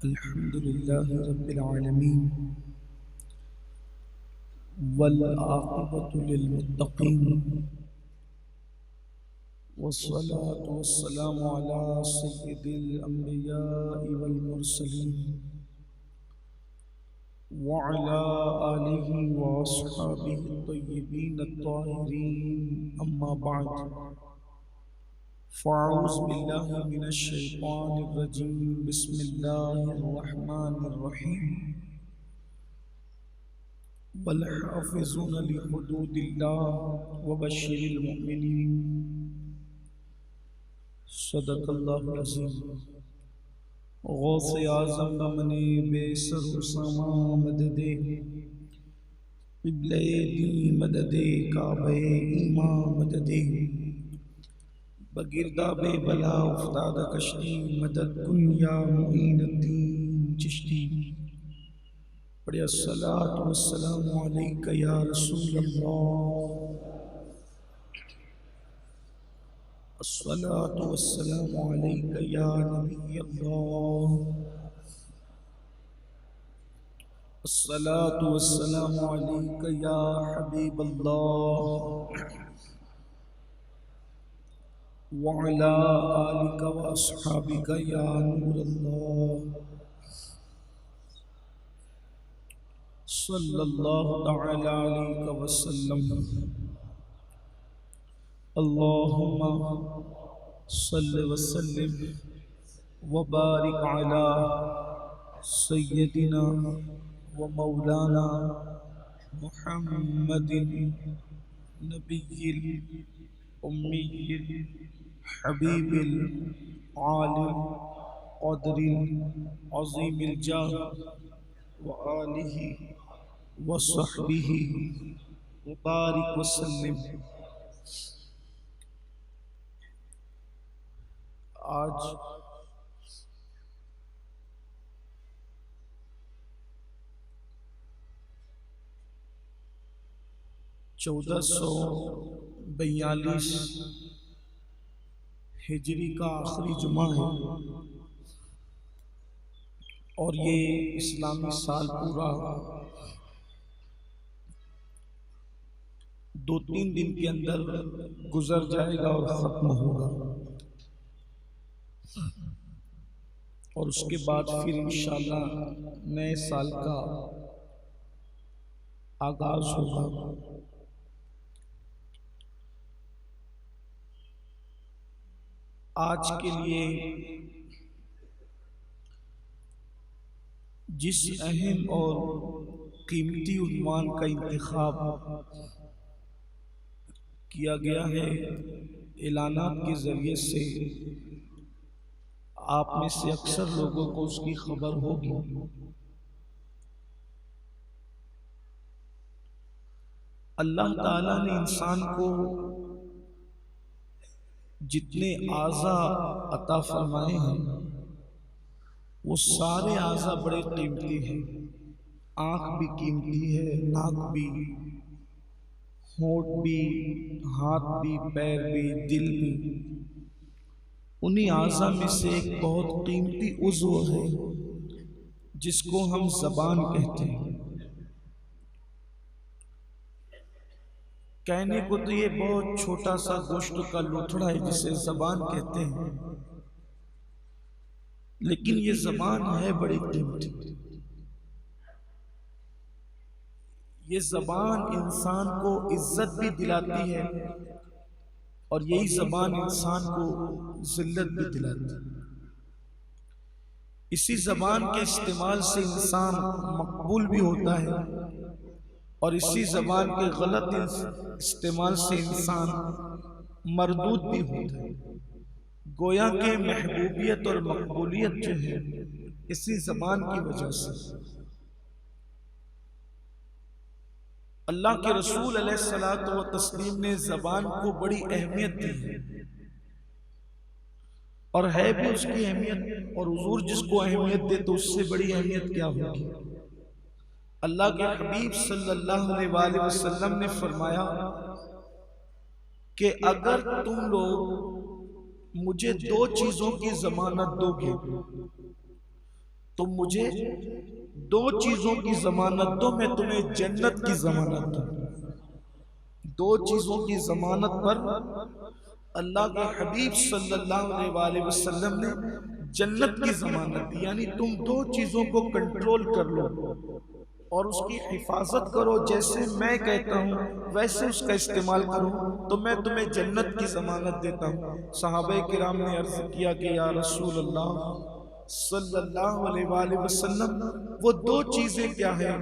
الحمد لله رب العالمين والعاقبة للمتقين والصلاة والسلام على سيد الأنبياء والمرسلين وعلى آله وأصحابه الطيبين الطاهرين أما بعد فأعوذ بالله من الشيطان الرجيم بسم الله الرحمن الرحيم والحافظون لحدود الله وبشر المؤمنين صدق الله العظيم غوث اعظم بمنے بے سر و سامان مددے قبلہ دین مددے کعبہ ایمان مددے بگرداب بلا افتاد کشتی مدد کن یا معین الدین چشتی پڑھے الصلاة والسلام علیکہ یا رسول اللہ الصلاة والسلام علیکہ یا نبی اللہ الصلاة والسلام علیکہ یا حبیب اللہ وعلى آلك وأصحابك يا نور الله صلى الله تعالى عليك وسلم اللهم صل وسلم وبارك على سيدنا ومولانا محمد نبي الأمي حبيب العالي قدر العظيم الجاه وآله وصحبه وبارك وسلم. آج 1442 ہجری کا آخری جمعہ ہے اور یہ اسلامی سال پورا 2-3 دن کے اندر گزر جائے گا اور ختم ہوگا اور اس کے بعد پھر انشاءاللہ نئے سال کا آغاز ہوگا. آج کے لیے جس اہم اور قیمتی عنوان کا انتخاب کیا گیا ہے اعلانات کے ذریعے سے آپ میں سے اکثر لوگوں کو اس کی خبر ہوگی. اللہ تعالیٰ نے انسان کو جتنے اعضاء عطا فرمائے ہیں وہ سارے اعضاء بڑے قیمتی ہیں. آنکھ بھی قیمتی ہے، ناک بھی، ہونٹ بھی، ہاتھ بھی، پیر بھی، دل بھی. انہی اعضاء میں سے ایک بہت قیمتی عضو ہے جس کو ہم زبان کہتے ہیں. کہنے کو تو یہ بہت چھوٹا سا گوشت کا لوتھڑا ہے جسے زبان کہتے ہیں، لیکن یہ زبان ہے بڑی قیمتی. یہ زبان انسان کو عزت بھی دلاتی ہے اور یہی زبان انسان کو ذلت بھی دلاتی ہے. اسی زبان کے استعمال سے انسان مقبول بھی ہوتا ہے اور اسی زبان کے غلط استعمال سے انسان مردود بھی ہوتا ہے. گویا کہ محبوبیت اور مقبولیت جو ہے اسی زبان کی وجہ سے. اللہ کے رسول علیہ الصلوۃ والتسلیم نے زبان کو بڑی اہمیت دی ہے اور ہے بھی اس کی اہمیت، اور حضور جس کو اہمیت دے تو اس سے بڑی اہمیت کیا ہوگی. اللہ کے حبیب صلی اللہ علیہ وآلہ وسلم نے فرمایا کہ اگر تم لوگ مجھے 2 چیزوں کی ضمانت دو گے تم مجھے دو چیزوں کی ضمانت دو، میں تمہیں جنت کی ضمانت دوں۔ دو چیزوں کی ضمانت پر اللہ کے حبیب صلی اللہ علیہ وآلہ وسلم نے جنت کی ضمانت دی، یعنی تم دو چیزوں کو کنٹرول کر لو اور اس کی حفاظت کرو، جیسے میں کہتا ہوں ویسے اس کا استعمال کرو تو میں تمہیں جنت کی ضمانت دیتا ہوں۔ صحابہ کرام نے عرض کیا کہ یا رسول اللہ صلی اللہ علیہ وآلہ وسلم، وہ دو چیزیں کیا ہیں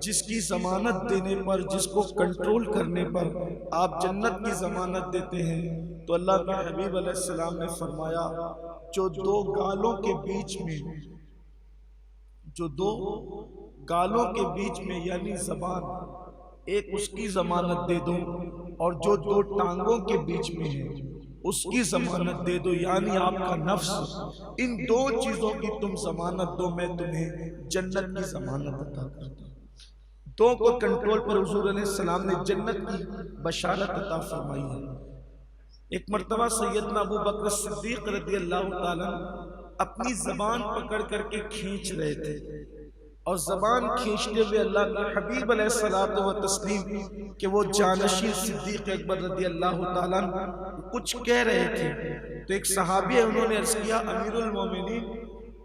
جس کی ضمانت دینے پر، جس کو کنٹرول کرنے پر آپ جنت کی ضمانت دیتے ہیں؟ تو اللہ کے حبیب علیہ السلام نے فرمایا، جو دو گالوں کے بیچ میں، جو دو گالوں کے بیچ میں یعنی زبان، ایک اس کی ضمانت دے دو، اور جو دو ٹانگوں کے بیچ میں ہے اس کی ضمانت دے دو، یعنی آپ کا نفس، ان دو چیزوں کی تم ضمانت دو، میں تمہیں جنت کی ضمانت عطا کرتا ہوں۔ دو کو کنٹرول پر حضور علیہ السلام نے جنت کی بشارت عطا فرمائی ہے۔ ایک مرتبہ سیدنا ابو بکر صدیق رضی اللہ تعالیٰ اپنی زبان پکڑ کر کے کھینچ رہے تھے، اور زبان کھینچتے ہوئے اللہ کے حبیب علیہ الصلوۃ والتسلیم کہ وہ جانشین صدیق اکبر رضی اللہ تعالیٰ کچھ کہہ رہے تھے، تو ایک صحابی ہے، انہوں نے عرض کیا امیر المومنین،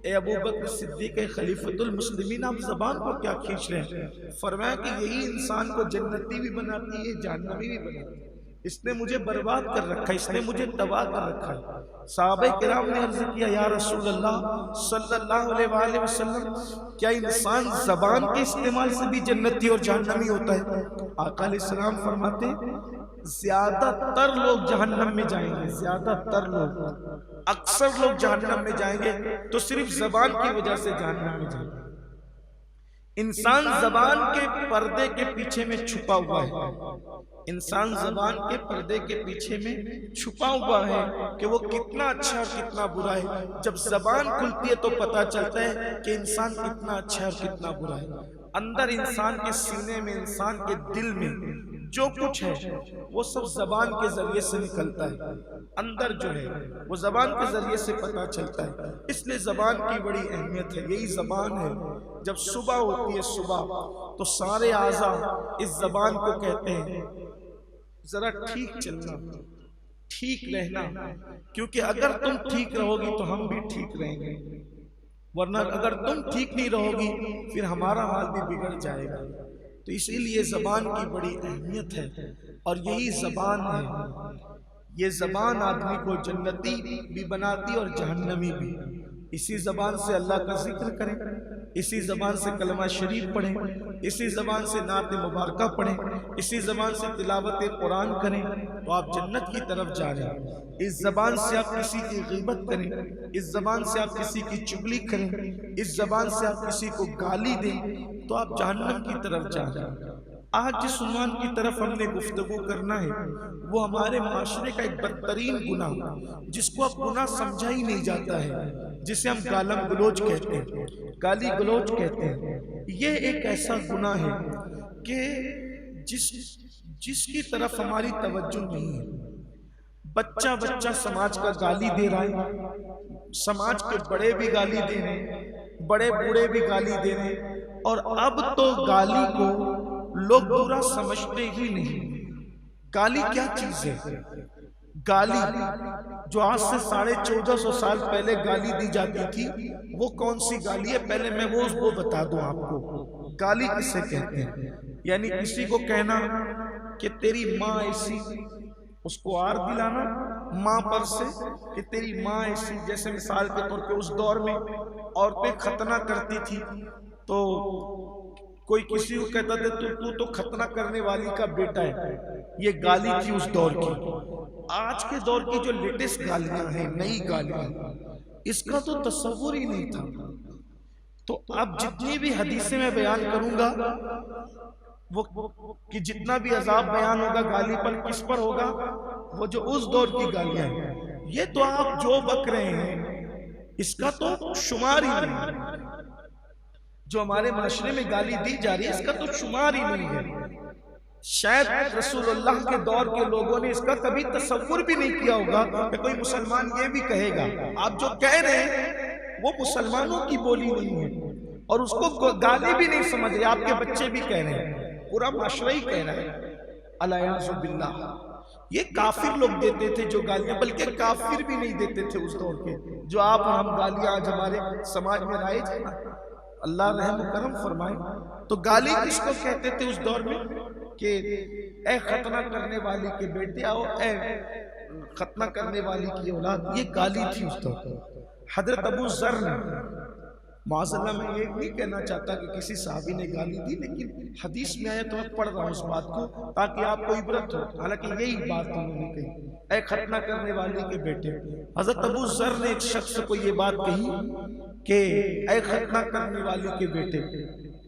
اے ابو بکر صدیق خلیفۃ المسلمین، آپ زبان کو کیا کھینچ رہے ہیں؟ فرمایا کہ یہی انسان کو جنتی بھی بناتی ہے، جہنمی بھی بناتی ہے، اس نے مجھے برباد کر رکھا ہے، اس نے مجھے تباہ کر رکھا ہے۔ صحابہ کرام نے عرض کیا یا رسول اللہ صلی اللہ علیہ وآلہ وسلم، کیا انسان زبان کے استعمال سے بھی جنتی اور جہنمی ہوتا ہے؟ آقا علیہ السلام فرماتے زیادہ تر لوگ جہنم میں جائیں گے، زیادہ تر لوگ، اکثر لوگ جہنم میں جائیں گے تو صرف زبان کی وجہ سے جہنم میں جائیں گے۔ انسان زبان کے پردے کے پیچھے میں چھپا ہوا ہے، انسان زبان کے پردے کے پیچھے میں چھپا ہوا ہے کہ وہ کتنا اچھا اور کتنا برا ہے۔ جب زبان کھلتی ہے تو پتہ چلتا ہے کہ انسان کتنا اچھا اور کتنا برا ہے۔ اندر انسان کے سینے میں، انسان کے دل میں جو کچھ ہے وہ سب زبان کے ذریعے سے نکلتا ہے، اندر جو ہے وہ زبان کے ذریعے سے پتہ چلتا ہے۔ اس لیے زبان کی بڑی اہمیت ہے، یہی زبان ہے جب صبح ہوتی ہے صبح تو سارے اعضاء اس زبان کو کہتے ہیں ذرا ٹھیک چلنا، ٹھیک رہنا، کیونکہ اگر تم ٹھیک رہو گی تو ہم بھی ٹھیک رہیں گے، ورنہ اگر تم ٹھیک نہیں رہو گی پھر ہمارا حال بھی بگڑ جائے گا۔ تو اسی لیے زبان کی بڑی اہمیت ہے، اور یہی زبان ہے، یہ زبان آدمی کو جنتی بھی بناتی اور جہنمی بھی۔ اسی زبان سے اللہ کا ذکر کریں، اسی زبان سے کلمہ شریف پڑھیں، اسی زبان سے نعت مبارکہ پڑھیں، اسی زبان سے تلاوت قرآن کریں تو آپ جنت کی طرف جا رہے ہیں۔ اس زبان سے آپ کسی کی غیبت کریں، اس زبان سے آپ کسی کی چغلی کریں، اس زبان سے آپ کسی کو گالی دیں تو آپ جہنم کی طرف جا رہے ہیں۔ آج جس عنوان کی طرف ہم نے گفتگو کرنا ہے وہ ہمارے معاشرے کا ایک بدترین گناہ، جس کو اب گناہ سمجھا ہی نہیں جاتا ہے، جسے ہم گالم گلوچ کہتے ہیں، گالی گلوچ کہتے ہیں۔ یہ ایک ایسا گناہ ہے کہ جس کی طرف ہماری توجہ نہیں ہے۔ بچہ بچہ سماج کا گالی دے رہا ہے، سماج کے بڑے بھی گالی دے رہے ہیں، بڑے بوڑھے بھی گالی دے رہے ہیں، اور اب تو گالی کو لوگ برا سمجھتے ہی نہیں۔ گالی کیا چیز ہے؟ گالی جو آج سے 1450 سال پہلے گالی دی جاتی تھی وہ کون سی گالی ہے؟ پہلے میں وہ بتا دوں آپ کو۔ گالی کسے کہتے ہیں؟ یعنی کسی کو کہنا کہ تیری ماں ایسی، اس کو آر دلانا ماں پر سے کہ تیری ماں ایسی۔ جیسے مثال کے طور پہ اس دور میں عورتیں ختنہ کرتی تھی تو کوئی کسی کو کہتا تھا تو ختنہ کرنے والی کا بیٹا ہے، یہ گالی تھی اس دور کی۔ آج کے دور کی جو لیٹسٹ گالیاں ہیں، نئی گالیاں، اس کا تو تصور ہی نہیں تھا۔ تو اب جتنی بھی حدیثیں میں بیان کروں گا وہ کہ جتنا بھی عذاب بیان ہوگا گالی پر کس پر ہوگا؟ وہ جو اس دور کی گالیاں ہیں۔ یہ تو آپ جو بک رہے ہیں اس کا تو شمار ہی نہیں ہے، جو ہمارے معاشرے میں گالی دی جا رہی ہے اس کا تو شمار ہی نہیں ہے۔ شاید رسول اللہ کے دور کے لوگوں نے اس کا کبھی تصور بھی نہیں کیا ہوگا کہ کوئی مسلمان یہ بھی کہے گا۔ آپ جو کہہ رہے ہیں وہ مسلمانوں کی بولی نہیں ہے، اور اس کو گالی بھی نہیں سمجھ رہے، آپ کے بچے بھی کہہ رہے ہیں، پورا معاشرہ ہی کہہ رہا ہے الیاذ باللہ۔ یہ کافر لوگ دیتے تھے جو گالیاں، بلکہ کافر بھی نہیں دیتے تھے اس دور کے جو آپ اور ہم گالیاں آج ہمارے سماج میں رائج ہیں۔ اللہ رحم و کرم فرمائے۔ تو گالی کس کو کہتے تھے اس دور میں کہ اے ختنہ کرنے والی کے بیٹے آؤ، اے ختنہ کرنے والی کی اولاد، یہ گالی تھی اس دور۔ حضرت ابو ذر نے، معاذ اللہ میں یہ نہیں کہنا چاہتا کہ کسی صحابی نے گالی دی، لیکن حدیث میں آیا تو میں پڑھ رہا ہوں اس بات کو تاکہ آپ کو عبرت ہو، حالانکہ یہی بات انہوں نے کہی، اے ختنہ کرنے والی کے بیٹے۔ حضرت ابو ذر نے ایک شخص کو یہ بات کہی کہ اے ختنہ کرنے والی کے بیٹے،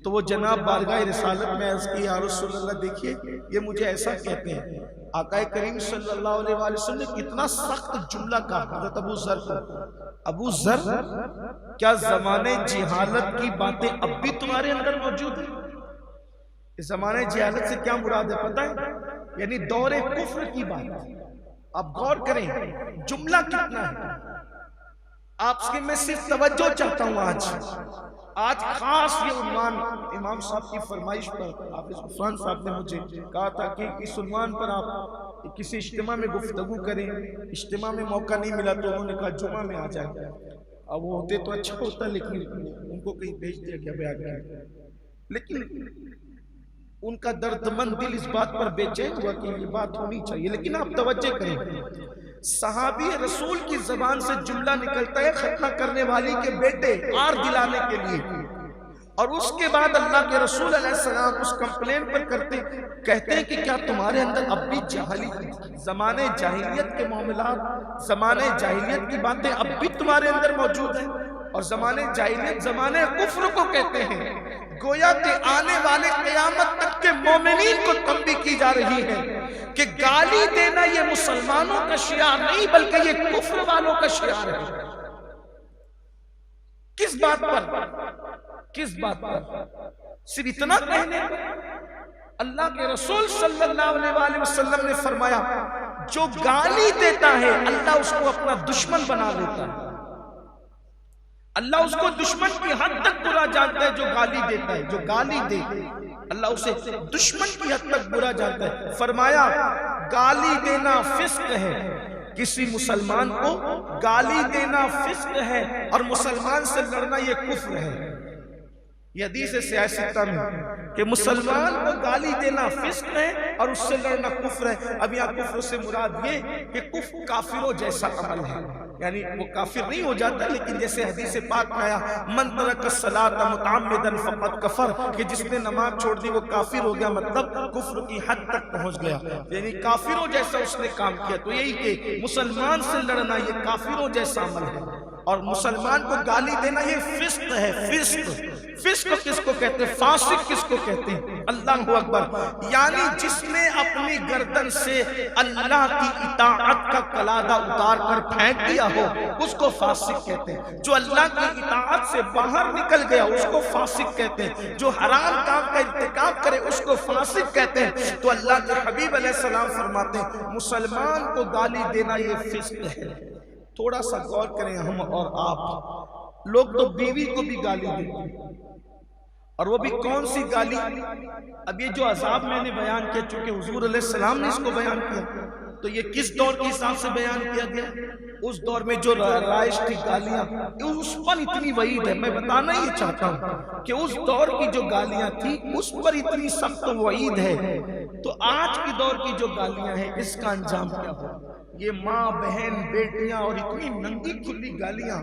تو وہ جناب بارگاہ رسالت میں عرض کی، یا رسول اللہ دیکھیے یہ مجھے ایسا کہتے ہیں۔ آقا کریم صلی اللہ علیہ وآلہ وسلم نے کتنا سخت جملہ کہا حضرت ابو ذر کو، ابو ذر کیا زمانے جہالت کی باتیں اب بھی تمہارے اندر موجود ہیں؟ اس زمانے جہالت سے کیا مراد ہے پتہ ہے؟ یعنی دور کفر کی بات۔ اب غور کریں جملہ کتنا ہے۔ آپ سے میں صرف توجہ چاہتا ہوں، آج خاص یہ عنوان امام صاحب کی فرمائش پر حافظ عثمان صاحب نے مجھے کہا تھا کہ اس عنوان پر آپ کسی اجتماع میں گفتگو کریں۔ اجتماع میں موقع نہیں ملا تو انہوں نے کہا جمعہ میں آ جائیں، اب وہ ہوتے تو اچھا ہوتا لیکن ان کو کہیں بھیج دیا گیا بیان کرنے، لیکن ان کا درد مند دل اس بات پر بے چین ہوا کہ یہ بات ہونی چاہیے۔ لیکن آپ توجہ کریں، صحابی رسول کی زبان سے جملہ نکلتا ہے ختنہ کرنے والی کے بیٹے، آر دلانے کے لیے، اور اس کے بعد اللہ کے رسول علیہ السلام اس کمپلین پر کہتے ہیں کہ کیا تمہارے اندر اب بھی زمانے جاہلیت کے معاملات، زمانے جاہلیت کی باتیں اب بھی تمہارے اندر موجود ہیں؟ اور زمانے جاہلیت زمانے کفر کو کہتے ہیں، گویا کہ آنے والے قیامت تک کے مومنین کو تنبیہ کی جا رہی ہے کہ گالی دینا یہ مسلمانوں کا شعار نہیں بلکہ یہ کفر والوں کا شعار ہے۔ کس بات پر؟ صرف اتنا کہنے پر؟ اللہ کے رسول صلی اللہ علیہ وآلہ وسلم نے فرمایا جو گالی دیتا ہے اللہ اس کو اپنا دشمن بنا دیتا ہے۔ اللہ اس کو دشمن کی حد تک برا جانتا ہے جو گالی دیتا ہے، جو گالی دے اللہ اسے دشمن کی حد تک برا جانتا ہے۔ فرمایا گالی دینا فسق ہے، کسی مسلمان کو گالی دینا فسق ہے اور مسلمان سے لڑنا یہ کفر ہے۔ یہ حدیث صحیح ستہ میں کہ مسلمان کو گالی دینا فسق ہے اور اس سے لڑنا کفر ہے۔ اب یہاں کفر سے مراد یہ کہ کفر کافروں جیسا عمل ہے، یعنی وہ کافر نہیں ہو جاتا لیکن جیسے حدیث پاک میں آیا من ترک الصلاۃ متعمدا فقد کفر، کہ جس نے نماز چھوڑ دی وہ کافر ہو گیا، مطلب کفر کی حد تک پہنچ گیا، یعنی کافروں جیسا اس نے کام کیا۔ تو یہی کہ مسلمان سے لڑنا یہ کافروں جیسا عمل ہے اور مسلمان کو گالی دینا یہ فسق ہے۔ فسق کس کو کہتے ہیں؟ فاسق کس کو کہتے ہیں؟ اللہ اکبر، یعنی جس نے اپنی گردن سے اللہ کی اطاعت کا قلادہ اتار کر پھینک دیا ہو اس کو فاسق کہتے ہیں۔ جو اللہ کی اطاعت سے باہر نکل گیا اس کو فاسق کہتے ہیں۔ جو حرام کام کا ارتکاب کرے اس کو فاسق کہتے ہیں۔ تو اللہ کے حبیب علیہ السلام فرماتے ہیں مسلمان کو گالی دینا یہ فسق ہے۔ تھوڑا سا غور کریں ہم اور آپ، لوگ تو بیوی کو بھی گالی دیتے ہیں، اور وہ بھی کون سی گالی؟ اب یہ جو عذاب میں نے بیان کیا، چونکہ حضور علیہ السلام نے اس کو بیان کیا تو یہ کس دور کے حساب سے بیان کیا گیا؟ اس دور میں جو رائج تھی گالیاں، اس پر اتنی وعید ہے۔ میں بتانا ہی چاہتا ہوں کہ اس دور کی جو گالیاں تھی اس پر اتنی سخت وعید ہے، تو آج کی دور کی جو گالیاں ہیں اس کا انجام کیا ہو؟ یہ ماں بہن بیٹیاں اور اتنی ننگی کھلی گالیاں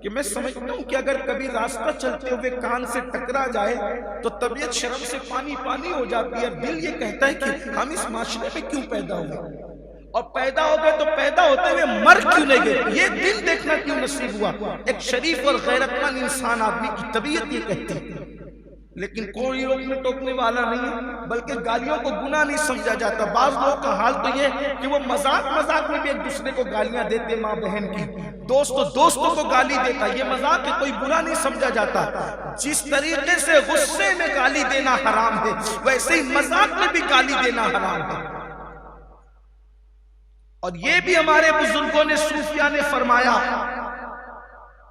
کہ میں سمجھتا ہوں کہ اگر کبھی راستہ چلتے ہوئے کان سے ٹکرا جائے تو طبیعت شرم سے پانی پانی ہو جاتی ہے، دل یہ کہتا ہے کہ ہم اس معاشرے میں کیوں پیدا ہوئے، اور پیدا ہو گئے تو پیدا ہوتے ہوئے مر کیوں نہیں گئے، یہ دل دیکھنا کیوں نصیب ہوا۔ ایک شریف اور غیرت مند انسان آدمی کی طبیعت یہ کہتی ہے، لیکن کوئی روکنے ٹوکنے والا نہیں ہے، بلکہ گالیوں کو گناہ نہیں سمجھا جاتا۔ بعض لوگوں کا حال تو یہ کہ وہ مذاق میں بھی ایک دوسرے کو گالیاں دیتے، ماں بہن کی، دوستوں کو گالی دیتا، یہ مذاق ہے، کوئی برا نہیں سمجھا جاتا۔ جس طریقے سے غصے میں گالی دینا حرام ہے ویسے ہی مذاق میں بھی گالی دینا حرام ہے۔ اور یہ بھی ہمارے بزرگوں نے صوفیاء نے فرمایا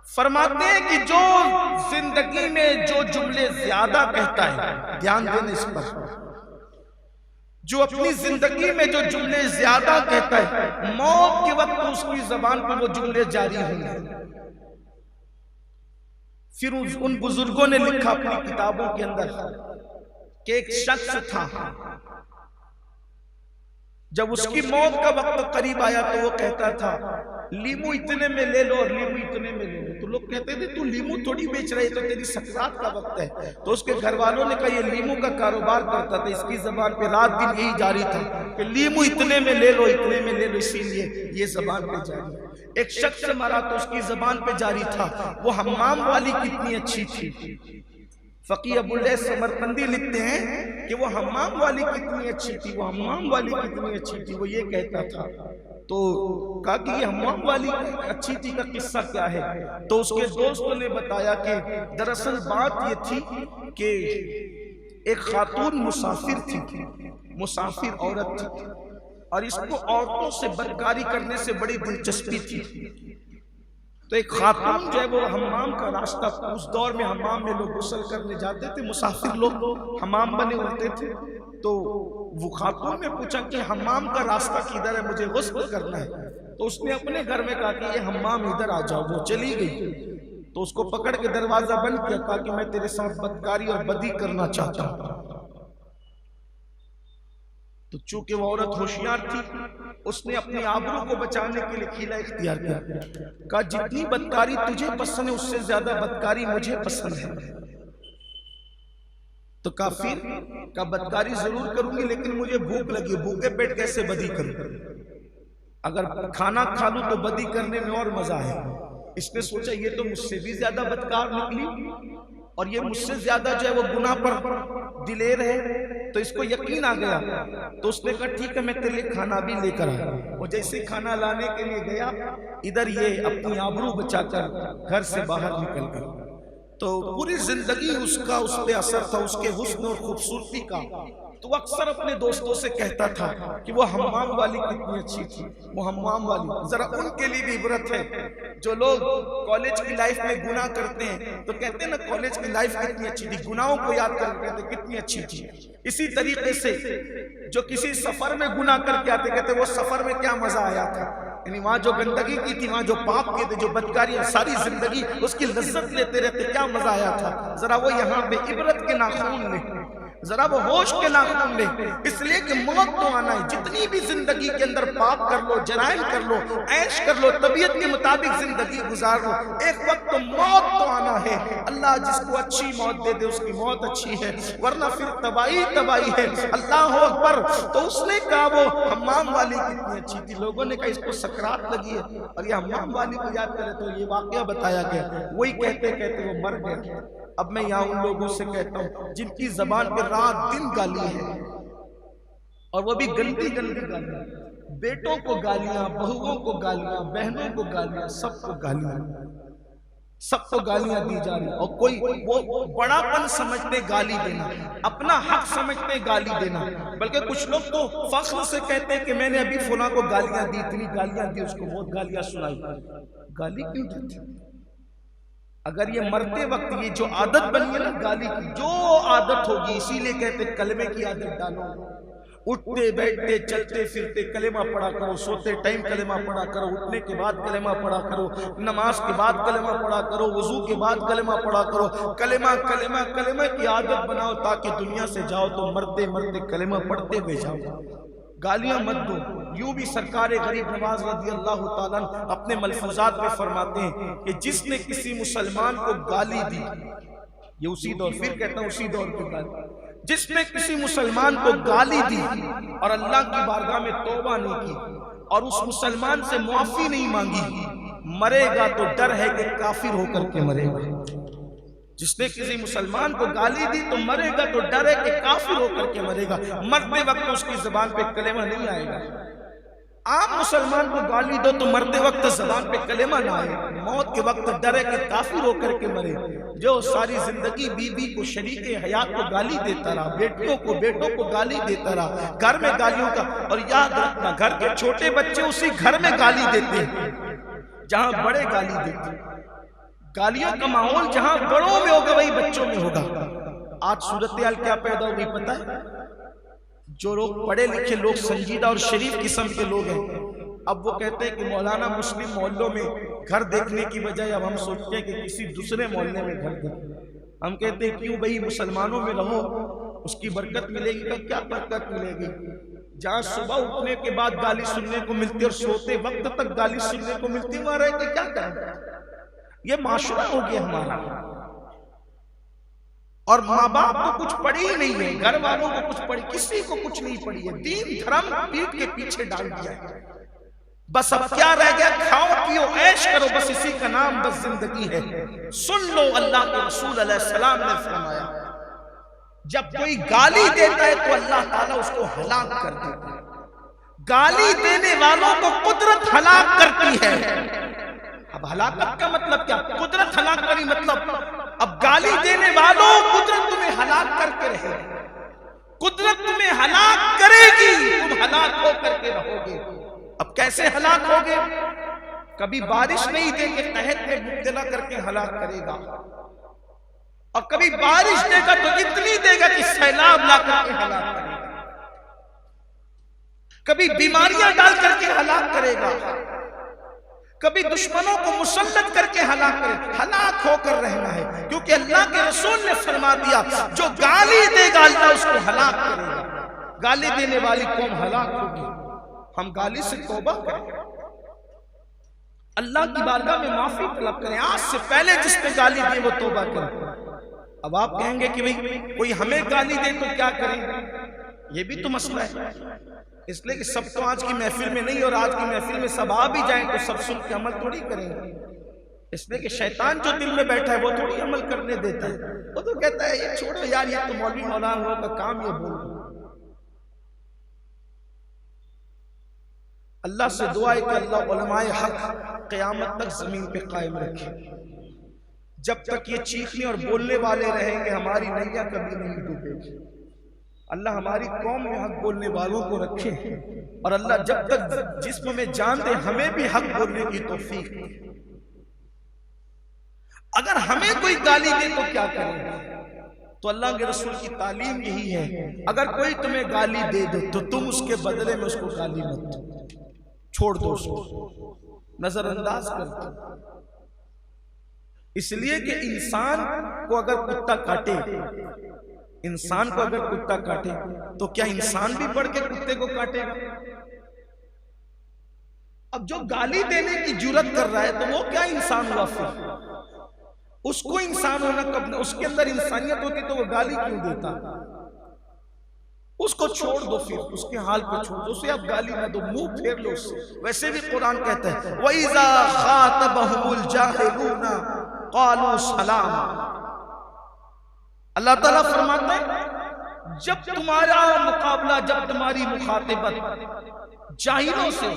فرماتے ہیں کہ جو زندگی میں جو جملے زیادہ کہتا ہے، دھیان دینا اس پر، جو اپنی زندگی میں جو جملے زیادہ کہتا ہے، موت کے وقت اس کی زبان پر وہ جملے جاری ہوں گے۔ پھر ان بزرگوں نے لکھا اپنی کتابوں کے اندر کہ ایک شخص تھا، جب اس کی موت کا وقت قریب آیا تو وہ کہتا تھا لیمو اتنے میں لے لو اور لیمو اتنے میں لے لو۔ تو لوگ کہتے تھے تو لیمو تھوڑی بیچ رہے، تو تیری سکرات کا وقت ہے۔ تو اس کے گھر والوں نے کہا یہ لیمو کا کاروبار کرتا تھا، اس کی زبان پہ رات دن یہی جاری تھا کہ لیمو اتنے میں لے لو، اتنے میں لے لو، اسی لیے یہ زبان پہ جاری ہے۔ ایک شخص مرا تو اس کی زبان پہ جاری تھا وہ حمام والی کتنی اچھی تھی۔ فقیہ ابو اللیث سمرقندی لکھتے ہیں کہ وہ حمام والی کتنی اچھی تھی، وہ حمام والی کتنی اچھی تھی، وہ یہ کہتا تھا۔ تو کہا کہ یہ حمام والی اچھی تھی کا قصہ کیا ہے؟ تو اس کے دوستوں نے بتایا کہ دراصل بات یہ تھی کہ ایک خاتون مسافر تھی، مسافر عورت تھی، اور اس کو عورتوں سے بدکاری کرنے سے بڑی دلچسپی تھی۔ تو ایک خاتون جو ہے وہ حمام کا راستہ، اس دور میں حمام میں لوگ غسل کرنے جاتے تھے، مسافر لوگ حمام بنے ہوتے تھے، تو وہ خاتون نے پوچھا کہ حمام کا راستہ کدھر ہے، مجھے غسل کرنا ہے۔ تو اس نے اپنے گھر میں کہا کہ یہ حمام ادھر آ جاؤ، وہ چلی گئی۔ تو اس کو پکڑ کے دروازہ بند کیا، کہا کہ میں تیرے ساتھ بدکاری اور بدی کرنا چاہتا ہوں۔ تو چونکہ وہ عورت ہوشیار تھی، اس نے اپنی آبرو کو بچانے کے لیے حیلہ اختیار کیا، کہا جتنی بدکاری تجھے پسند ہے اس سے زیادہ بدکاری مجھے پسند ہے۔ تو کافر کا بدکاری ضرور کروں گی لیکن مجھے بھوک لگی، بھوکے پیٹ کیسے بدی کروں؟ اگر کھانا کھا لوں تو بدی کرنے میں اور مزہ ہے۔ اس نے سوچا یہ تو مجھ سے بھی زیادہ بدکار نکلی اور یہ مجھ سے زیادہ جو ہے وہ گناہ پر دلیر ہے، تو اس کو یقین آ گیا۔ تو اس نے کہا ٹھیک ہے میں تیرے لیے کھانا بھی لے کر آیا۔ وہ جیسے کھانا لانے کے لیے گیا، ادھر یہ اپنی آبرو بچا کر گھر سے باہر نکل گیا۔ تو پوری زندگی اس کا اس پہ اثر تھا، اس کے حسن اور خوبصورتی کا۔ تو وہ اکثر اپنے دوستوں سے کہتا تھا کہ وہ حمام والی کتنی اچھی تھی، وہ حمام والی۔ ذرا ان کے لیے بھی عبرت ہے، جو لوگ کالج کی لائف میں گناہ کرتے ہیں تو کہتے ہیں نا کالج کی لائف کتنی اچھی تھی، گناہوں کو یاد کر کے کہتے کتنی اچھی تھی۔ اسی طریقے سے جو کسی سفر میں گناہ کر کے آتے کہتے وہ سفر میں کیا مزہ آیا تھا، یعنی وہاں جو گندگی کی تھی، وہاں جو پاپ کے تھے، جو بدکاری، ساری زندگی اس کی لذت لیتے رہتے، کیا مزہ آیا تھا۔ ذرا وہ یہاں پہ عبرت کے ناخون لے، ذرا وہ ہوش کے ناخون لے، اس لیے کہ موت تو آنا ہے۔ جتنی بھی زندگی کے اندر پاپ کر لو، جرائم کر لو، عیش کر لو، طبیعت کے مطابق زندگی گزار لو، ایک وقت تو موت تو آنا ہے۔ اللہ جس کو اچھی موت دے دے اس کی موت اچھی ہے، ورنہ پھر تباہی تباہی ہے۔ اللہ اکبر۔ تو اس نے کہا وہ حمام والی کتنی اچھی تھی، لوگوں نے کہا اس کو سکرات لگی ہے، اور یہ حمام والی کو یاد کرے تو یہ واقعہ بتایا گیا، وہی کہتے کہتے وہ مر گیا۔ اب میں یہاں ان لوگوں سے کہتا ہوں جن کی زبان پہ رات دن گالی ہے، اور وہ بھی گندی گندی گالیاں، بیٹوں کو گالیاں، بہووں کو گالیاں، بہنوں کو گالیاں، سب کو گالیاں، سب کو گالیاں دی جا رہی، اور کوئی وہ بڑا پن سمجھتے گالی دینا، اپنا حق سمجھتے گالی دینا، بلکہ کچھ لوگ تو فخر سے کہتے ہیں کہ میں نے ابھی فلاں کو گالیاں دی، اتنی گالیاں دی، اس کو بہت گالیاں سنائی۔ گالی کیوں دیتے؟ اگر یہ مرتے وقت یہ جو عادت بنی ہے نا گالی کی، جو عادت ہوگی، اسی لیے کہتے کلمے کی عادت ڈالو، اٹھتے بیٹھتے چلتے پھرتے کلمہ پڑھا کرو، سوتے ٹائم کلمہ پڑھا کرو، اٹھنے کے بعد کلمہ پڑھا کرو، نماز کے بعد کلمہ پڑھا کرو، وضو کے بعد کلمہ پڑھا کرو، کلمہ کلمہ کلمہ کی عادت بناؤ تاکہ دنیا سے جاؤ تو مرتے مرتے کلمہ پڑھتے ہوئے جاؤ۔ گالیاں مت دو۔ یوں بھی سرکار غریب نواز رضی اللہ تعالیٰ اپنے ملفوظات میں فرماتے ہیں کہ جس نے کسی مسلمان کو گالی دی، یہ اسی دور، پھر کہتا ہوں اسی دور کی گالی، جس نے کسی مسلمان کو گالی دی اور اللہ کی بارگاہ میں توبہ نہیں کی اور اس مسلمان سے معافی نہیں مانگی، مرے گا تو ڈر ہے کہ کافر ہو کر کے مرے گا۔ جس نے کسی مسلمان کو گالی دی تو مرے گا تو ڈر ہے کہ کافر ہو کر کے مرے گا، مرتے وقت اس کی زبان پہ کلمہ نہیں آئے گا۔ آپ مسلمان کو گالی دو تو مرتے وقت زبان پہ کلمہ نہ آئے، موت کے وقت ڈر ہے کہ کافر ہو کر کے مرے۔ جو ساری زندگی بیوی کو، شریک حیات کو گالی دیتا رہا، بیٹوں کو گالی دیتا رہا، گھر میں گالیوں کا، اور یاد رکھنا گھر کے چھوٹے بچے اسی گھر میں گالی دیتے ہیں جہاں بڑے گالی دیتے ہیں۔ گالیوں کا ماحول جہاں بڑوں میں ہوگا وہی بچوں میں ہوگا۔ آج صورتحال کیا پیدا ہو گئی پتہ ہے؟ جو لوگ پڑھے لکھے لوگ، سنجیدہ اور شریف قسم کے لوگ ہیں، اب وہ کہتے ہیں کہ مولانا مسلم محلوں میں گھر دیکھنے کی بجائے اب ہم سوچتے ہیں کہ کسی دوسرے محلے میں گھر دیکھیں۔ ہم کہتے ہیں کیوں بھئی، مسلمانوں میں رہو، اس کی برکت ملے گی۔ کہ کیا برکت ملے گی؟ جہاں صبح اٹھنے کے بعد گالی سننے کو ملتی اور سوتے وقت تک گالی سننے کو ملتی، وہاں رہ کے کیا کریں؟ یہ معاشرہ ہو گیا ہمارا، اور ماں باپ کو کچھ پڑھی ہی نہیں ہے، گھر والوں کو کچھ پڑھی، کسی کو کچھ نہیں پڑھی ہے، دین دھرم پیٹ کے پیچھے ڈال دیا ہے۔ بس اب کیا رہ گیا؟ کھاؤ پیو عیش کرو، بس اسی کا نام بس زندگی ہے۔ سن لو، اللہ کے رسول علیہ السلام نے فرمایا جب کوئی گالی دیتا ہے تو اللہ تعالیٰ اس کو ہلاک کر دیتا ہے۔ گالی دینے والوں کو قدرت ہلاک کرتی ہے۔ اب ہلاکت کا مطلب کیا؟ قدرت ہلاک کری مطلب اب گالی دینے والوں قدرت تمہیں ہلاک کر کے رہے گی، قدرت تمہیں ہلاک کرے گی، تم ہلاک ہو کر کے رہو گے۔ اب کیسے ہلاک ہوگے؟ کبھی بارش نہیں دے کے قحط میں مبتلا کر کے ہلاک کرے گا، اور کبھی بارش دے گا تو اتنی دے گا کہ سیلاب لا کر کے ہلاک کرے گا، کبھی بیماریاں ڈال کر کے ہلاک کرے گا، کبھی دشمنوں کو مسلط کر کے ہلاک کرے گا۔ ہلاک ہو کر رہنا ہے، کیونکہ اللہ کے رسول نے فرما دیا جو گالی دے گا اللہ اس کو ہلاک کرے گا۔ گالی دینے والی قوم ہلاک ہوگی۔ ہم گالی سے توبہ کریں، اللہ کی بارگاہ میں معافی طلب کریں، آج سے پہلے جس نے گالی دی وہ توبہ کریں۔ اب آپ کہیں گے کہ بھئی کوئی ہمیں گالی دے تو کیا کریں؟ یہ بھی تو مسئلہ ہے، اس لیے کہ سب تو آج کی محفل میں نہیں، اور آج کی محفل میں سب آ بھی جائیں تو سب سن کے عمل تھوڑی کریں گے، اس لیے کہ شیطان جو دل میں بیٹھا ہے وہ تھوڑی عمل کرنے دیتا ہے، وہ تو کہتا ہے یہ چھوڑو یار، یہ تو مولوی مولانا کا کام یہ بول۔ اللہ سے دعا ہے کہ اللہ علماء حق قیامت تک زمین پہ قائم رکھے، جب تک یہ چیخنے اور بولنے والے رہیں گے ہماری نیا کبھی نہیں ڈوبے گی۔ اللہ ہماری قوم میں حق بولنے والوں کو رکھے، اور اللہ جب تک جسم میں جان دے ہمیں بھی حق بولنے کی توفیق دے۔ اگر ہمیں کوئی گالی دے تو کیا کریں گے؟ تو اللہ کے رسول کی تعلیم یہی ہے، اگر کوئی تمہیں گالی دے دے تو تم اس کے بدلے میں اس کو گالی مت دو، چھوڑ دو، اس کو نظر انداز کر دو۔ اس لیے کہ انسان کو اگر کتا کاٹے، انسان کو اگر کتا کاٹے تو کیا انسان بھی بڑھ کے کتے کو کاٹے گا؟ اب جو گالی دینے کی جرات کر رہا ہے تو وہ کیا انسان ہوا؟ پھر اس کو انسان ہونا کب؟ اس کے اندر انسانیت ہوتی تو وہ گالی کیوں دیتا؟ اس کو چھوڑ دو، پھر اس کے حال پہ چھوڑ دو، اسے اب گالی نہ دو، منہ پھیر لو اس سے۔ ویسے بھی قرآن کہتا ہے وَإِذَا خَاطَبَهُمُ الْجَاهِلُونَ قَالُوا سَلَامًا۔ اللہ تعالیٰ فرماتا ہے جب تمہارا مقابلہ، جب تمہاری مخاطبت جاہلوں سے،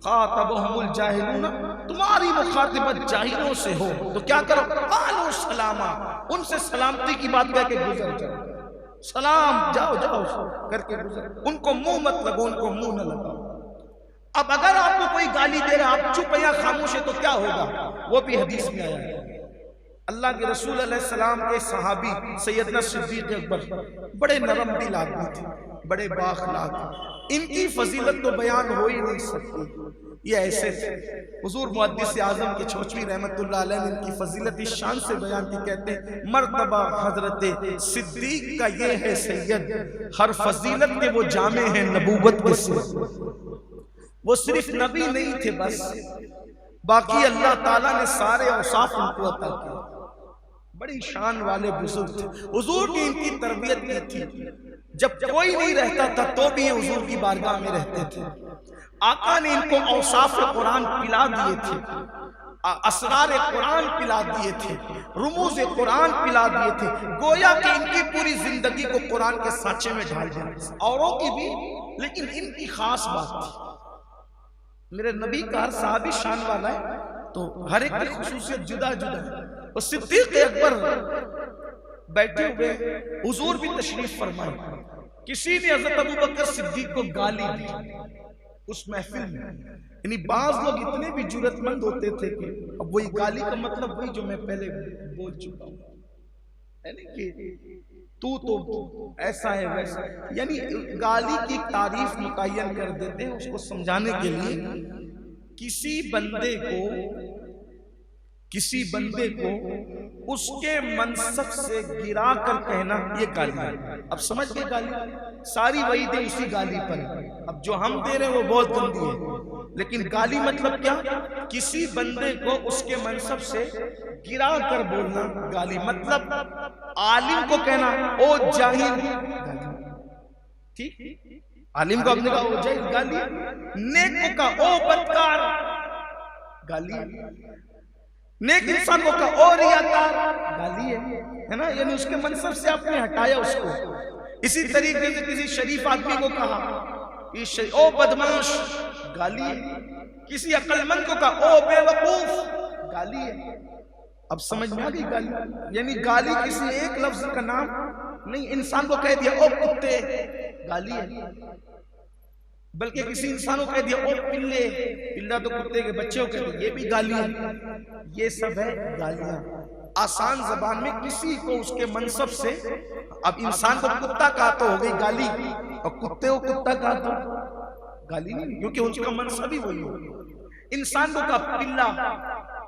خاطبہم الجاہلون، تمہاری مخاطبت جاہلوں سے ہو تو کیا کرو؟ قالوا سلاما، ان سے سلامتی کی بات کہہ کے گزر جاؤ، سلام، جاؤ جاؤ کر کے گزر، ان کو منہ مت لگو، ان کو منہ نہ لگاؤ۔ اب اگر آپ کو کوئی گالی دے رہا، آپ چپ یا خاموش ہے تو کیا ہوگا؟ وہ بھی حدیث میں آیا ہے۔ اللہ کے رسول علیہ السلام کے صحابی سیدنا صدیق اکبر بڑے نرم دل آدمی تھے، بڑے بااخلاق، ان کی فضیلت تو بیان ہو ہی نہیں سکتی، یہ ایسے تھے۔ حضور محدث اعظم کے چھوچوی رحمت اللہ علیہ نے ان کی فضیلت اس شان سے بیان کی، کہتے ہیں مرتبہ حضرت صدیق کا یہ ہے سید، ہر فضیلت کے وہ جامع ہیں نبوت کے ساتھ۔ وہ صرف نبی نہیں تھے بس، باقی اللہ تعالیٰ نے سارے اوصاف ان کو عطا کیے، بڑی شان والے بزرگ تھے۔ حضور کی ان کی تربیت کی تھی، جب کوئی نہیں رہتا تھا تو بھی یہ حضور کی بارگاہ میں رہتے تھے۔ آقا نے ان کو اوصاف قرآن پلا دیے تھے، اسرار قرآن پلا دیے تھے، رموز قرآن پلا دیے تھے، گویا کہ ان کی پوری زندگی کو قرآن کے سانچے میں ڈال دیا، اوروں کی بھی، لیکن ان کی خاص بات تھی۔ میرے نبی کا ہر صحابی شان والا ہے تو ہر ایک کی خصوصیت جدا جدا ہے۔ اور صدیق اکبر بیٹھے ہوئے، حضور بھی تشریف فرمائے، کسی نے حضرت ابوبکر صدیق کو گالی دی، اس محفل میں. یعنی بعض لوگ اتنے بھی جرأت مند ہوتے تھے کہ اب وہی گالی کا مطلب وہی جو میں پہلے بول چکا ہوں، یعنی کہ تو ایسا ہے ویسا، یعنی گالی کی تعریف متعین کر دیتے ہیں اس کو سمجھانے کے لیے. کسی بندے کو اس کے منصب سے گرا کر کہنا یہ گالی ہے. اب سمجھ گئے گالی ساری وعیدیں اسی گالی پر ہیں. اب جو ہم دے رہے ہیں وہ بہت گندی ہے، لیکن گالی مطلب کیا؟ کسی بندے کو اس کے منصب سے گرا کر بولنا گالی. مطلب عالم کو کہنا او جاہل گالی. ٹھیک، عالم کو اپنے کہا او جاہل گالی. نیک کو کہا او بدکار گالی. نیک انسان کو کہا او ریاکار گالی ہے نا، یعنی اس کے منصب سے آپ نے ہٹایا اس کو. اسی طریقے سے کسی شریف آدمی کو کہا او بدماش گالی ہے. کسی عقل مند کو کہا او بے وقوف گالی ہے. اب سمجھ میں آ گئی گالی؟ یعنی گالی کسی ایک لفظ کا نام نہیں. انسان کو کہہ دیا او کتے گالی ہے، بلکہ کسی انسان کو کہہ دیا او پلے، پلہ تو کتے کے بچے کو کہتے ہیں، یہ بھی گالی ہے. یہ سب ہے گالیاں. آسان زبان میں کسی کو اس کے منصب سے، اب انسان کو کتا کہا تو ہو گئی گالی، اور کتے کو کتا کہا تو گالی نہیں، کیونکہ اس کا منصب ہی وہی ہو. انسان کو کہا پلہ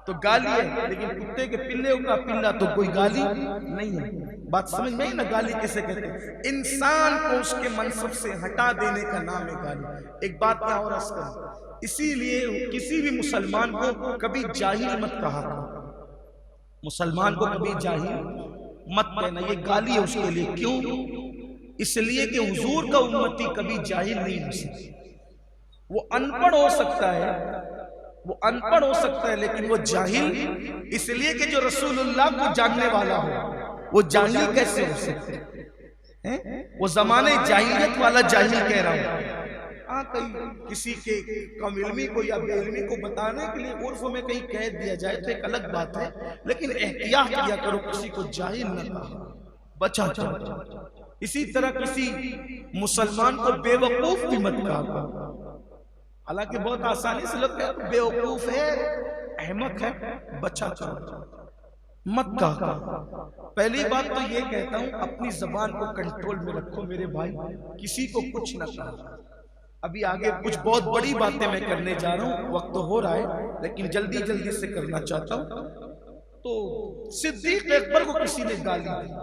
تو گالی ہے، لیکن کتے کے پلے کو کہا پلہ تو کوئی گالی نہیں ہے. بات سمجھ میں ہی نا گالی کیسے کہتے ہیں؟ انسان کو اس کے منصب سے ہٹا دینے کا نام ہے گالی. ایک بات میں اور عرض کروں، اسی لیے کسی بھی مسلمان کو کبھی جاہل مت کہا کرو. مسلمان کو کبھی جاہل مت کہنا، یہ گالی ہے اس کے لیے. کیوں؟ اس لیے کہ حضور کا امتی کبھی جاہل نہیں ہو سکتا. وہ ان پڑھ ہو سکتا ہے، وہ ان پڑھ ہو سکتا ہے، لیکن وہ جاہل اس لیے کہ جو رسول اللہ کو جاننے والا ہو وہ جاہل کیسے ہو سکتے ہیں؟ وہ زمانے جاہلیت والا جاہل کہہ رہا ہوں. ہاں کہیں کسی کے کم علمی کو یا بے علمی کو بتانے کے لیے عرف میں کہیں کہہ دیا جائے تو ایک الگ بات ہے، لیکن احتیاط کیا کرو کسی کو جاہل نہ کہو، بچا جاؤ. اسی طرح کسی مسلمان کو بے وقوف بھی مت کہا. حالانکہ بہت آسانی سے لوگ کہتے ہیں بے وقوف ہے، احمق ہے، بچا جاؤ مت کہا. پہلی بات تو یہ کہتا ہوں اپنی زبان کو کنٹرول میں رکھو میرے بھائی، کسی کو کچھ نہ کہا. ابھی آگے کچھ بہت بڑی باتیں میں کرنے جا رہا ہوں، وقت تو ہو رہا ہے لیکن جلدی سے کرنا چاہتا ہوں. تو صدیق اکبر کو کسی نے گالی دی.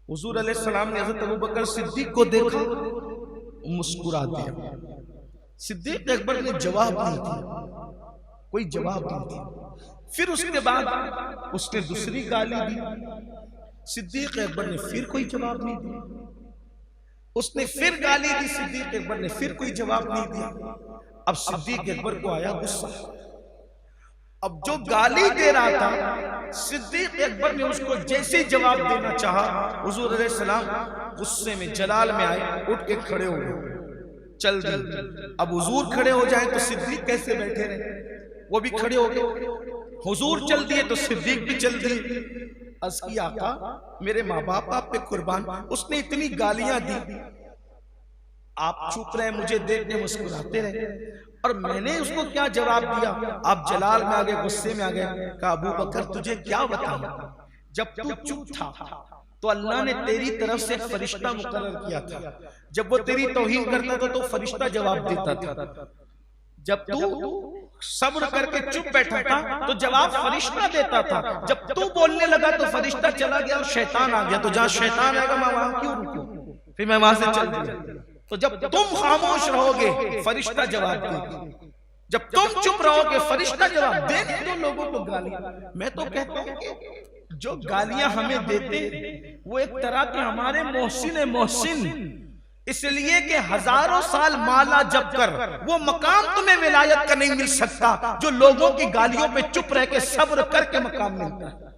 حضور علیہ السلام نے حضرت ابوبکر صدیق کو دیکھا، مسکرا دیا. صدیق اکبر نے جواب نہیں دیا، کوئی جواب نہیں دیا. پھر اس کے بعد اس نے دوسری گالی دی. صدیق اکبر نے پھر کوئی جواب نہیں دیا. اس نے پھر گالی دی، صدیق اکبر نے پھر کوئی جواب نہیں دیا. اب صدیق اکبر کو آیا غصہ. اب جو گالی دے رہا تھا صدیق اکبر نے اس کو جیسے جواب دینا چاہا، حضور علیہ السلام غصے میں جلال میں آئے، اٹھ کے کھڑے ہو گئے، چل دی. اب حضور کھڑے ہو جائیں تو صدیق کیسے بیٹھے رہے؟ وہ بھی کھڑے ہو گئے. حضور چل دیے تو صدیق بھی چل دیے. عرض کی آقا میرے ماں باپ آپ پہ قربان، اس نے اتنی گالیاں دی، آپ چپ رہے، مجھے دیکھنے مسکراتے رہے، اور میں نے اس کو کیا جواب دیا؟ آپ جلال میں آگئے، غصے میں آگئے. کہا ابو بکر تجھے کیا بتاؤں، جب تو چپ تھا تو اللہ نے تیری طرف سے ایک فرشتہ مقرر کیا تھا. جب وہ تیری توہین کرتا تھا تو فرشتہ جواب دیتا تھا. جب تو صبر کر کے چپ بیٹھا تھا تو جواب فرشتہ دیتا تھا. جب تو بولنے لگا تو فرشتہ چلا گیا اور شیطان آ گیا. تو جہاں شیطان آئے گا میں وہاں کیوں رکوں؟ پھر میں وہاں سے چل دیا. تو جب تم خاموش رہو گے فرشتہ جواب دے گا، جب تم چپ رہو گے فرشتہ جواب دے دو لوگوں کو گالیاں. میں تو کہتا ہوں کہ جو گالیاں ہمیں دیتے وہ ایک طرح کے ہمارے محسن، اس لیے کہ ہزاروں سال مالا جب کر وہ مقام تمہیں ولایت کا نہیں مل سکتا جو لوگوں کی گالیوں پہ چپ رہ کے صبر کر کے مقام ملتا ہے.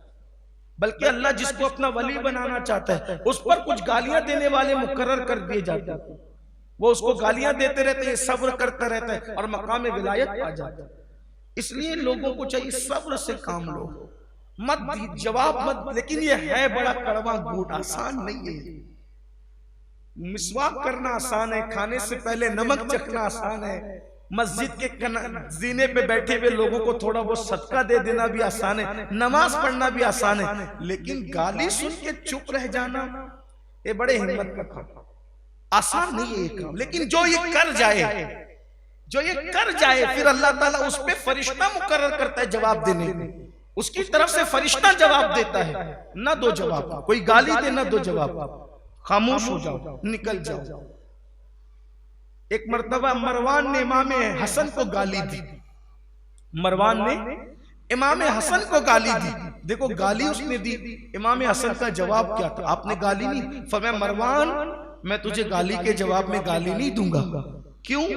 بلکہ اللہ جس کو اپنا ولی بنانا چاہتا ہے اس پر کچھ گالیاں دینے والے مقرر کر دیے جاتے ہیں، وہ اس کو گالیاں دیتے رہتے ہیں، صبر کرتا رہتا ہے اور مقام ولایت آ جاتا ہے. اس لیے لوگوں کو چاہیے صبر سے کام لو، مت جواب مت. لیکن یہ ہے بڑا کڑوا گھونٹ، آسان نہیں ہے. مسواک کرنا آسان ہے، کھانے سے پہلے نمک چکھنا آسان ہے، مسجد کے زینے پہ بیٹھے ہوئے لوگوں کو تھوڑا وہ صدقہ دے دینا بھی آسان ہے، نماز پڑھنا بھی آسان ہے، لیکن گالی سن کے چپ رہ جانا یہ بڑے ہمت کا کام، آسان نہیں ہے یہ کام۔ لیکن جو یہ کر جائے پھر اللہ تعالیٰ اس پہ فرشتہ مقرر کرتا ہے جواب دینے، اس کی طرف سے فرشتہ جواب دیتا ہے، نہ دو جواب، کوئی گالی دے نہ دو جواب، خاموش ہو جاؤ، نکل جاؤ۔ ایک مرتبہ مروان نے امام حسن کو گالی دی، مروان نے امام حسن کو گالی دی، دیکھو گالی اس نے دی، امام حسن کا جواب کیا تھا؟ آپ نے گالی نہیں، فرمایا مروان میں تجھے گالی کے جواب میں گالی نہیں دوں گا، کیوں؟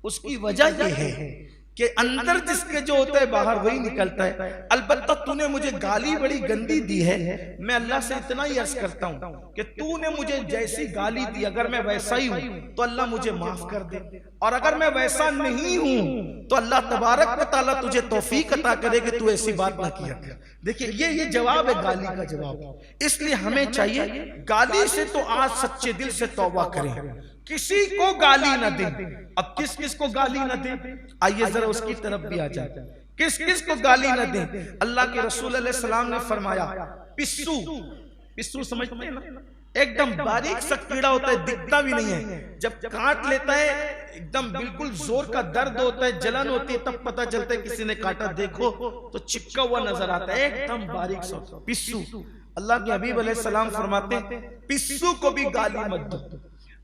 اس کی وجہ یہ ہے کہ اندر جس کے جو ہوتا ہے باہر وہی نکلتا ہے، البتہ تو نے مجھے گالی بڑی گندی دی ہے، میں اللہ سے اتنا ہی عرض کرتا ہوں کہ تو نے مجھے جیسی گالی دی اگر میں ویسا ہی ہوں تو اللہ مجھے معاف کر دے، اور اگر میں ویسا نہیں ہوں تو اللہ تبارک و تعالیٰ تجھے توفیق عطا کرے کہ تو ایسی بات نہ کیا کر۔ دیکھیں یہ جواب ہے گالی کا جواب، اس لیے ہمیں چاہیے گالی سے تو آج سچے دل سے توبہ کریں، کسی کو گالی نہ دیں۔ اب کس کو گالی نہ دیں؟ آئیے ذرا اس کی طرف بھی آ جائیں، کس کو گالی نہ دیں؟ اللہ کے رسول علیہ السلام نے فرمایا پسو سمجھتے ہیں نا، ایک دم باریک سا کیڑا ہوتا ہے، دکھتا بھی نہیں ہے، جب کاٹ لیتا ہے ایک دم بالکل زور کا درد ہوتا ہے، جلن ہوتی ہے، تب پتہ چلتا ہے کسی نے کاٹا، دیکھو تو چپکا ہوا نظر آتا ہے، ایک دم باریک سا پسو۔ اللہ کے حبیب علیہ السلام فرماتے ہیں پسو کو بھی گالی مت دو۔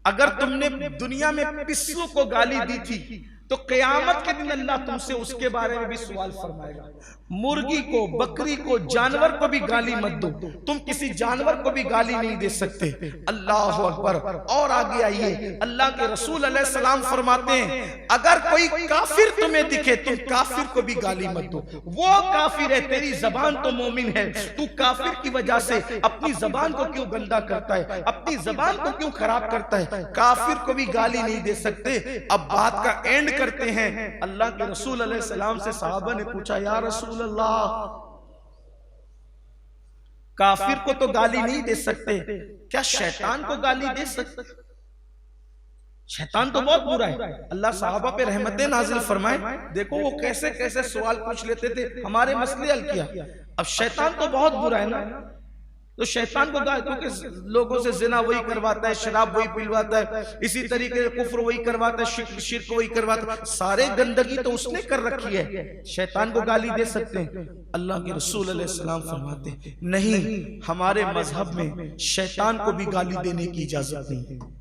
اگر تم نے دنیا میں پسو کو گالی دی تھی تو قیامت کے دن اللہ تم سے اس کے بارے میں بھی سوال فرمائے گا۔ مرغی کو، بکری کو، جانور کو بھی گالی مت دو، تم کسی جانور کو بھی گالی نہیں دے سکتے۔ اللہ اکبر۔ اور آگے آئیے، اللہ کے رسول علیہ السلام فرماتے ہیں اگر کوئی کافر تمہیں دکھے تم کافر کو بھی گالی مت دو، وہ کافر ہے، تیری زبان تو مومن ہے، تو کافر کی وجہ سے اپنی زبان کو کیوں گندا کرتا ہے، اپنی زبان کو کیوں خراب کرتا ہے، کافر کو بھی گالی نہیں دے سکتے۔ اب بات کا اینڈ کرتے ہیں، اللہ کے رسول علیہ السلام سے صحابہ نے پوچھا یا رسول اللہ کافر کو تو گالی نہیں دے سکتے، کیا شیطان کو گالی دے سکتے؟ شیطان تو بہت برا ہے۔ اللہ صحابہ پہ رحمتیں نازل فرمائے، دیکھو وہ کیسے سوال پوچھ لیتے تھے، ہمارے مسئلے حل کیا۔ اب شیطان تو بہت برا ہے نا، تو شیطان کو گالی، کیونکہ لوگوں سے زنا وہی کرواتا ہے، شراب وہی پلواتا ہے، اسی طریقے سے کفر وہی کرواتا ہے، شرک وہی کرواتا ہے، سارے گندگی تو اس نے کر رکھی ہے، شیطان کو گالی دے سکتے ہیں؟ اللہ کے رسول علیہ السلام فرماتے ہیں نہیں، ہمارے مذہب میں شیطان کو بھی گالی دینے کی اجازت نہیں ہے،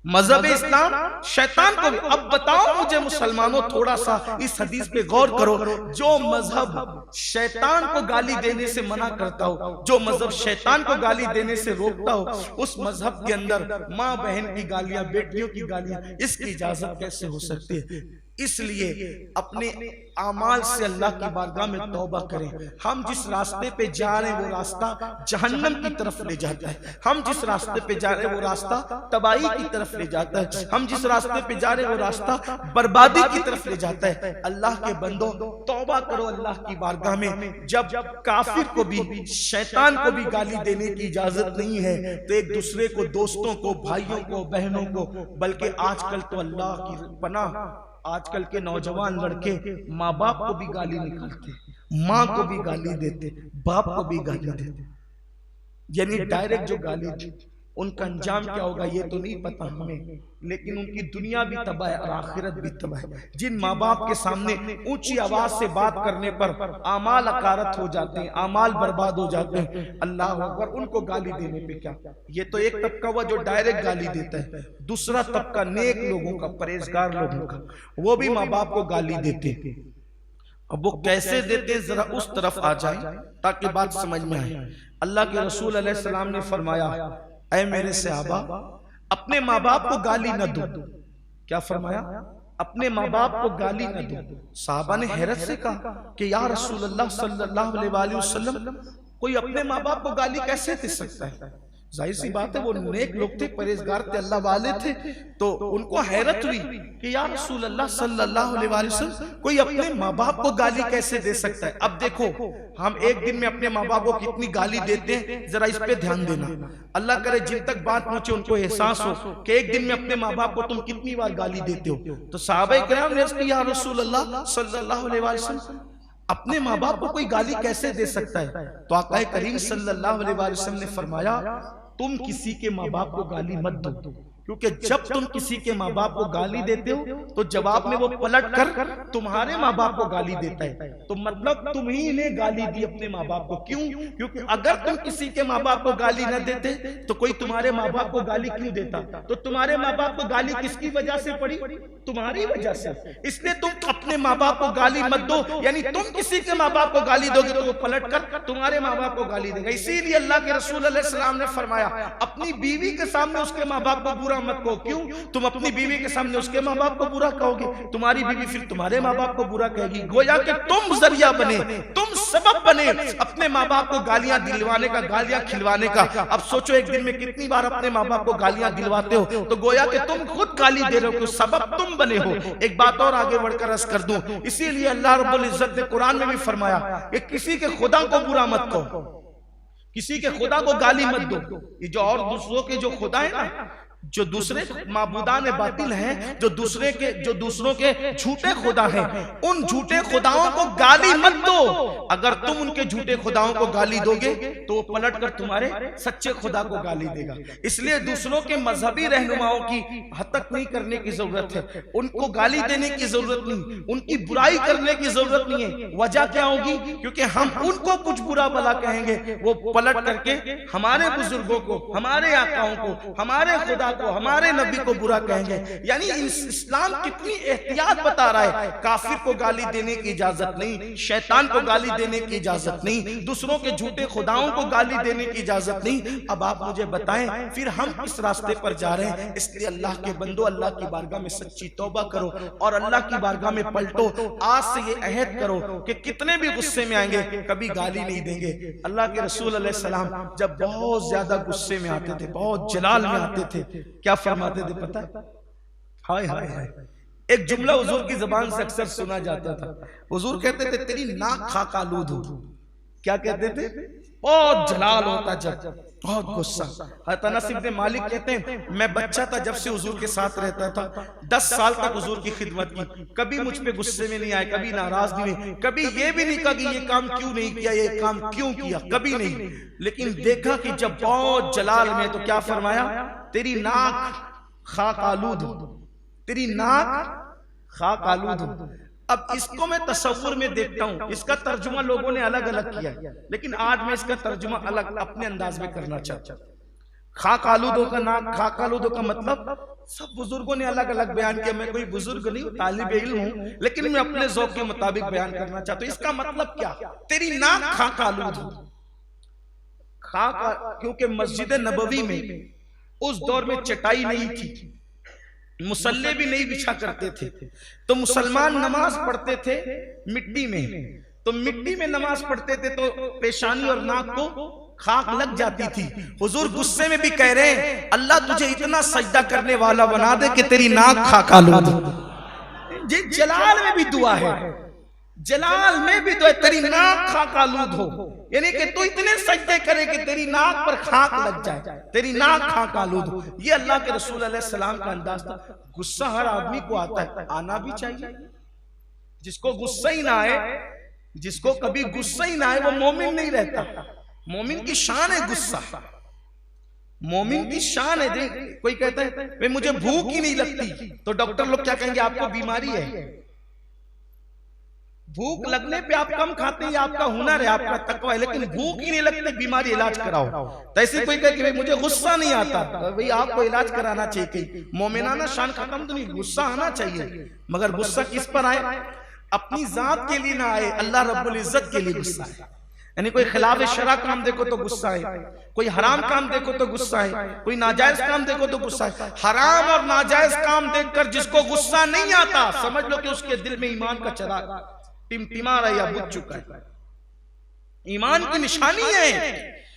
مذہب اسلام شیطان کو بھی۔ اب بتاؤ مجھے مسلمانوں تھوڑا سا اس حدیث پہ غور کرو، جو مذہب شیطان کو گالی دینے سے منع کرتا ہو، جو مذہب شیطان کو گالی دینے سے روکتا ہو، اس مذہب کے اندر ماں بہن کی گالیاں، بیٹیوں کی گالیاں، اس کی اجازت کیسے ہو سکتی ہے؟ اس لیے اپنے اعمال سے اللہ کی بارگاہ میں توبہ کریں۔ ہم جس راستے پہ جا رہے ہیں وہ راستہ جہنم کی طرف لے جاتا ہے، ہم جس راستے پہ جا رہے ہیں وہ راستہ تباہی کی طرف لے جاتا ہے، ہم جس راستے پہ جا رہے ہیں وہ راستہ بربادی کی طرف لے جاتا ہے۔ اللہ کے بندوں توبہ کرو اللہ کی بارگاہ میں، جب کافر کو بھی شیطان کو بھی گالی دینے کی اجازت نہیں ہے تو ایک دوسرے کو، دوستوں کو، بھائیوں کو، بہنوں کو، بلکہ آج کل تو اللہ کی پناہ، آج کل کے نوجوان لڑکے ماں باپ کو بھی گالی نکالتے، ماں کو بھی گالی دیتے، باپ کو بھی گالی دیتے، یعنی ڈائریکٹ جو گالی دی، ان کا انجام کیا ہوگا یہ تو نہیں پتا ہمیں، لیکن ان کی دنیا بھی تباہ ہے اور آخرت بھی تباہ ہے۔ جن ماں باپ کے سامنے اونچی آواز سے بات کرنے پر اعمال اکارت ہو جاتے ہیں، اعمال برباد ہو جاتے ہیں، اللہ اکبر، ان کو گالی دینے پہ کیا؟ یہ تو ایک طبقہ ہوا جو ڈائریکٹ گالی دیتا ہے، دوسرا طبقہ نیک لوگوں کا، پرہیزگار لوگوں کا، وہ بھی ماں باپ کو گالی دیتے ہیں۔ اب وہ کیسے دیتے ذرا اس طرف آ جائیں تاکہ بات سمجھ میں آئے۔ اللہ کے رسول علیہ السلام نے فرمایا اے میرے صحابہ اپنے ماں باپ کو گالی نہ دو۔ کیا فرمایا؟ اپنے ماں باپ کو گالی نہ دو۔ صحابہ نے حیرت سے کہا کہ یا رسول اللہ صلی اللہ علیہ وآلہ وسلم کوئی اپنے ماں باپ کو گالی کیسے دے سکتا ہے؟ ظاہر سی بات ہے وہ نیک لوگ تھے، پرہیزگار تھے، اللہ والے تھے، تو ان کو حیرت ہوئی کہ یا رسول اللہ صلی اللہ علیہ وسلم کوئی اپنے ماں باپ کو گالی کیسے دے سکتا ہے؟ اب دیکھو ہم ایک دن میں اپنے ماں باپ کو کتنی گالی دیتے ہیں، ذرا اس پہ دھیان دینا۔ اللہ کرے جن تک بات پہنچے ان کو احساس ہو کہ ایک دن میں اپنے ماں باپ کو تم کتنی بار گالی دیتے ہو۔ تو صحابہ کرام نے عرض کی یا رسول اللہ صلی اللہ علیہ وسلم اپنے ماں باپ کو کوئی گالی کیسے دے سکتا ہے؟ تو آقا کریم صلی اللہ علیہ وسلم نے فرمایا تم کسی کے ماں باپ کو گالی مت دو، کیونکہ جب تم کسی کے ماں باپ کو گالی دیتے ہو تو جواب میں وہ پلٹ کر تمہارے ماں باپ کو گالی دیتا ہے، تو مطلب تم ہی نے گالی دی اپنے ماں باپ کو۔ کیوں؟ کیونکہ اگر تم کسی کے ماں باپ کو گالی نہ دیتے تو کوئی تمہارے ماں باپ کو گالی کیوں دیتا؟ تو تمہارے ماں باپ کو گالی کس کی وجہ سے پڑی؟ تمہاری وجہ سے۔ اس لیے تم اپنے ماں باپ کو گالی مت دو، یعنی تم کسی کے ماں باپ کو گالی دو گے تو وہ پلٹ کر تمہارے ماں باپ کو گالی دے گا۔ اسی لیے اللہ کے رسول علیہ السلام نے فرمایا اپنی بیوی کے سامنے اس کے ماں باپ کو برا مت کہو۔ کیوں؟ تم اپنی بیوی کے سامنے اس کے ماں باپ کو برا کہو گے، تمہاری بیوی پھر تمہارے ماں باپ کو برا کہے گی، گویا کہ تم ذریعہ بنے، تم سبب بنے اپنے ماں باپ کو گالیاں دلوانے کا، گالیاں کھلوانے کا۔ اب سوچو ایک دن میں کتنی بار اپنے ماں باپ کو گالیاں دلواتے ہو، تو گویا کہ تم خود گالی دے رہے ہو، سبب تم بنے ہو۔ ایک بات اور آگے بڑھ کر عرض کر دوں، اسی لیے اللہ رب العزت نے قرآن میں بھی فرمایا کہ کسی کے خدا کو برا مت کہو، کسی کے خدا کو گالی مت دو۔ یہ جو اور دوسروں کے جو خدا ہے نا، جو دوسرے معبودان باطل ہیں، جو دوسروں کے جھوٹے خدا ہیں، ان جھوٹے خداؤں کو گالی مت دو۔ اگر تم ان کے جھوٹے خداؤں کو گالی دو گے تو وہ پلٹ کر تمہارے سچے خدا کو گالی دے گا۔ اس لیے دوسروں کے مذہبی رہنماؤں کی حتک نہیں کرنے کی ضرورت ہے، ان کو گالی دینے کی ضرورت نہیں، ان کی برائی کرنے کی ضرورت نہیں ہے۔ وجہ کیا ہوگی؟ کیونکہ ہم ان کو کچھ برا بھلا کہیں گے، وہ پلٹ کر کے ہمارے بزرگوں کو، ہمارے آقاؤں کو، ہمارے خدا کو، ہمارے نبی کو برا کہیں گے۔ یعنی اسلام کتنی احتیاط بتا رہا ہے، کافر کو گالی دینے کی اجازت نہیں، شیطان کو گالی دینے کی اجازت نہیں، دوسروں کے جھوٹے خداؤں کو گالی دینے کی اجازت نہیں۔ اب آپ مجھے بتائیں پھر ہم کس راستے پر جا رہے ہیں؟ اس لیے اللہ کے بندو اللہ کی بارگاہ میں سچی توبہ کرو اور اللہ کی بارگاہ میں پلٹو۔ آج سے یہ عہد کرو کہ کتنے بھی غصے میں آئیں گے کبھی گالی نہیں دیں گے۔ اللہ کے رسول علیہ السلام جب بہت زیادہ غصے میں آتے تھے، بہت جلال میں آتے تھے، کیا فرماتے تھے پتہ ہے؟ ہائے ہائے ہائے، ایک جملہ حضور کی زبان سے اکثر سنا جاتا تھا۔ حضور کہتے تھے تیری ناک خاک آلود ہو۔ کیا کہتے تھے؟ بہت جلال ہوتا جب، بہت غصہ۔ حضرت انس بن مالک کہتے ہیں میں بچہ تھا جب سے حضور کے ساتھ رہتا تھا، 10 سال تک حضور کی خدمت کی، کبھی مجھ پہ غصے میں نہیں آئے، کبھی ناراض نہیں ہوئے، کبھی یہ بھی نہیں کہا کہ یہ کام کیوں نہیں کیا، یہ کام کیوں کیا، کبھی نہیں۔ لیکن دیکھا کہ جب بہت جلال میں تو کیا فرمایا؟ تیری ناک خاک آلود ہو، تیری ناک خاک آلود ہو۔ اب اس کو میں تصور میں دیکھتا ہوں، اس کا ترجمہ لوگوں نے الگ الگ کیا، لیکن آج میں اس کا ترجمہ الگ اپنے انداز میں کرنا چاہتا ہوں۔ خاک آلودوں کا ناک خاک آلودوں کا مطلب سب بزرگوں نے الگ الگ بیان کیا، میں کوئی بزرگ نہیں ہوں، طالب علم ہوں، لیکن میں اپنے ذوق کے مطابق بیان کرنا چاہتا ہوں۔ اس کا مطلب کیا؟ تیری ناک خاک آلود ہو۔ کیونکہ مسجد نبوی میں اس دور میں چٹائی نہیں تھی، مصلے بھی نہیں بچھا کرتے تھے، تو مسلمان نماز پڑھتے تھے مٹی میں، تو مٹی میں نماز پڑھتے تھے تو پیشانی اور ناک کو خاک لگ جاتی تھی۔ حضور غصے میں بھی کہہ رہے ہیں اللہ تجھے اتنا سجدہ کرنے والا بنا دے کہ تیری ناک خاک آلود ہو۔ جلال میں بھی دعا ہے، جلال میں بھی دعا ہے تیری ناک خاک آلود ہو، یعنی کہ تو اتنے سجدے کرے کہ تیری ناک پر خاک لگ جائے، تیری ناک خاک آلود ہو۔ یہ اللہ کے رسول علیہ السلام کا انداز تھا۔ غصہ ہر آدمی کو آتا ہے، آنا بھی چاہیے۔ جس کو غصہ ہی نہ آئے، جس کو کبھی غصہ ہی نہ آئے وہ مومن نہیں رہتا۔ مومن کی شان ہے غصہ، مومن کی شان ہے۔ کوئی کہتا ہے مجھے بھوک ہی نہیں لگتی، تو ڈاکٹر لوگ کیا کہیں گے؟ آپ کو بیماری ہے۔ بھوک لگنے پہ آپ کم کھاتے ہیں، آپ کا ہنر ہے، آپ کا تقوی ہے، لیکن بھوک ہی نہیں لگتی، بیماری علاج کراؤ۔ تو ایسے کوئی کہے کہ مجھے غصہ نہیں آتا، بھئی آپ کو علاج کرانا چاہیے۔ مومنانہ شان ختم تو نہیں، غصہ آنا چاہیے، مگر غصہ کس پر آئے؟ اپنی ذات کے لیے نہ آئے، اللہ رب العزت کے لیے غصہ ہے۔ یعنی کوئی خلاف شرع کام دیکھو تو غصہ ہے، کوئی حرام کام دیکھو تو غصہ ہے، کوئی ناجائز کام دیکھو تو غصہ ہے۔ حرام اور ناجائز کام دیکھ کر جس کو غصہ نہیں آتا، سمجھ لو کہ اس کے دل میں ایمان کا چراغ ٹمٹما رہا یا بجھ چکا ہے۔ ایمان کی نشانی ہے،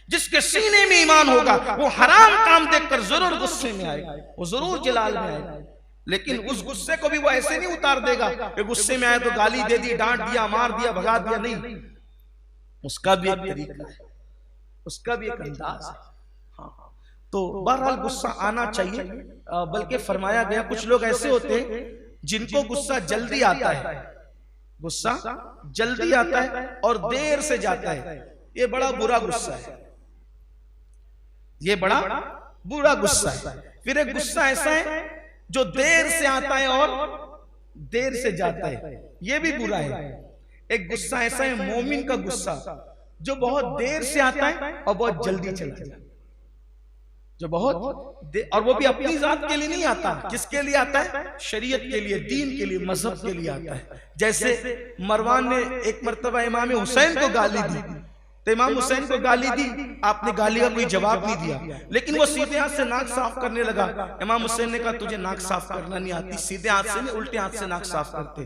جس کے سینے میں ایمان ہوگا وہ حرام کام دیکھ کر ضرور غصے میں آئے گا، وہ ضرور جلال میں آئے گا۔ لیکن اس غصے کو بھی وہ ایسے نہیں اتار دے گا کہ غصے میں آئے تو گالی دے دی، ڈانٹ دیا، مار دیا، بھگا دیا، نہیں، اس کا بھی ایک طریقہ ہے، اس کا بھی ایک انداز ہے۔ تو بہرحال غصہ آنا چاہیے، بلکہ فرمایا گیا کچھ لوگ ایسے ہوتے ہیں جن کو غصہ جلدی آتا ہے، غصہ جلدی آتا ہے اور دیر سے جاتا ہے، یہ بڑا برا غصہ ہے، یہ بڑا برا غصہ ہے۔ پھر ایک غصہ ایسا ہے جو دیر سے آتا ہے اور دیر سے جاتا ہے، یہ بھی برا ہے۔ ایک غصہ ایسا ہے مومن کا غصہ جو بہت دیر سے آتا ہے اور بہت جلدی چلا جاتا ہے، جو بہت اور وہ بھی اپنی ذات کے لیے نہیں آتا، کس کے لیے آتا ہے؟ شریعت کے لیے، دین کے لیے، مذہب کے لیے آتا ہے۔ جیسے مروان نے ایک مرتبہ امام حسین کو گالی دی، تو امام حسین کو گالی دی، آپ نے گالی کا کوئی جواب نہیں دیا، لیکن وہ سیدھے ہاتھ سے ناک صاف کرنے لگا۔ امام حسین نے کہا تجھے ناک صاف کرنا نہیں آتی، سیدھے ہاتھ سے نہیں الٹے ہاتھ سے ناک صاف کرتے۔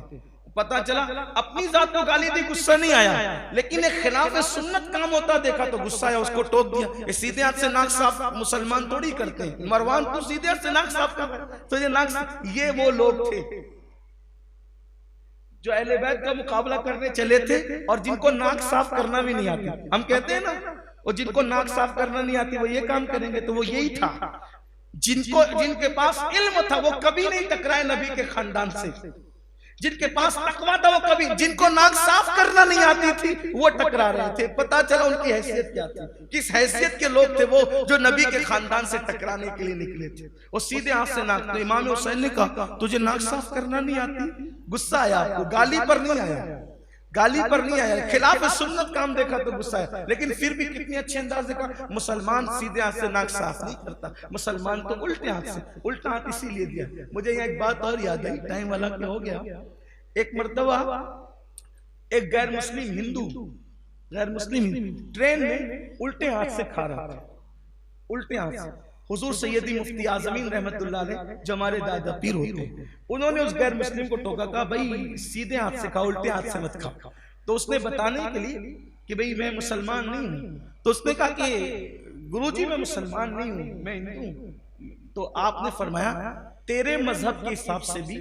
پتہ چلا اپنی ذات کو گالی دی، غصہ نہیں آیا، لیکن ایک خلاف سنت کام ہوتا دیکھا تو غصہ آیا، اس کو ٹوک دیا۔ یہ سیدھے ہاتھ سے ناک صاف مسلمان تھوڑی کرتے ہیں، مروان تو سیدھے ہاتھ سے ناک صاف کر، تو یہ ناک صاف، یہ وہ لوگ تھے جو اہل بیت کا مقابلہ کرنے چلے تھے اور جن کو ناک صاف کرنا بھی نہیں آتی۔ ہم کہتے ہیں نا، اور جن کو ناک صاف کرنا نہیں آتی وہ یہ کام کریں گے، تو وہ یہی تھا جن کے پاس علم تھا وہ کبھی نہیں ٹکرائے نبی کے خاندان سے، جن کے پاس تقویٰ تھا وہ کبھی، جن کو ناک صاف کرنا نہیں آتی تھی وہ ٹکرا رہے تھے۔ پتا چلا ان کی حیثیت کیا تھی، کس حیثیت کے لوگ تھے وہ جو نبی کے خاندان سے ٹکرانے کے لیے نکلے تھے۔ وہ سیدھے ہاتھ سے ناک، تو امام حسین نے کہا تجھے ناک صاف کرنا نہیں آتی؟ غصہ آیا آپ کو، گالی پر نہیں آیا، گالی پر نہیں آیا، خلاف سنت کام دیکھا تو غصہ ہے، لیکن پھر بھی کتنی اچھے انداز دیکھا۔ مسلمان سیدھے ہاتھ سے ناک صاف نہیں کرتا، مسلمان تو الٹے ہاتھ سے، الٹا ہاتھ اسی لیے دیا۔ مجھے یہاں ایک بات اور یاد آئی، ٹائم والا کیا ہو گیا۔ ایک مرتبہ ایک غیر مسلم ہندو ٹرین میں الٹے ہاتھ سے کھا رہا تھا، الٹے ہاتھ سے۔ حضور سیدی مفتی اعظمین رحمت اللہ علیہ جو ہمارے دادا پیر ہوتے ہیں، انہوں نے اس غیر مسلم کو ٹوکا، کہا بھائی سیدھے ہاتھ سے کھاؤ، الٹے ہاتھ سے مت کھاؤ۔ تو اس نے بتانے کے لیے کہ بھئی میں مسلمان نہیں ہوں، تو اس نے کہا کہ گرو جی میں مسلمان نہیں ہوں، میں ہندو ہوں۔ تو آپ نے فرمایا تیرے مذہب کے حساب سے بھی